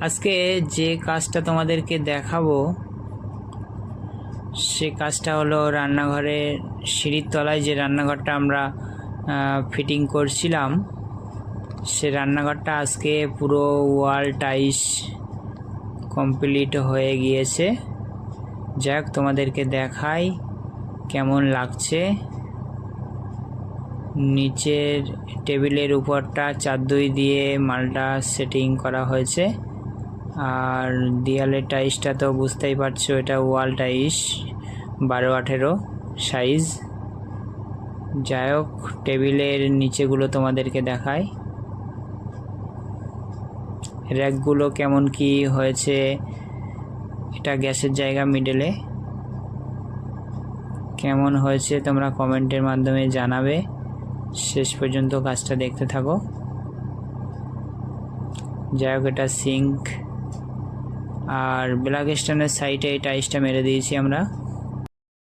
আজকে যে কাজটা তোমাদেরকে দেখাবো সে কাজটা হলো রান্নাঘরে সিঁড়ির তলায় যে রান্নাঘরটা আমরা ফিটিং করছিলাম, সে রান্নাঘরটা আজকে পুরো ওয়াল টাইলস কমপ্লিট হয়ে গিয়েছে। যাক, তোমাদেরকে দেখাই কেমন লাগছে। নিচের টেবিলের উপরটা চারদুই দিয়ে মালটা সেটিং করা হয়েছে, আর দেয়ালের টাইলসটা তো বুঝতেই পারছো, এটা ওয়াল টাইলস 12-18 সাইজ। যাই হোক, টেবিলের নিচেগুলো তোমাদেরকে দেখাই, র্যাকগুলো কেমন কি হয়েছে। এটা গ্যাসের জায়গা মিডলে, কেমন হয়েছে তোমরা কমেন্টের মাধ্যমে জানাবে। শেষ পর্যন্ত কাজটা দেখতে থাকো। যাই হোক, এটা সিঙ্ক আর ব্ল্যাক স্টোনের সাইডে এই টাইলসটা মেরে দিয়েছি আমরা।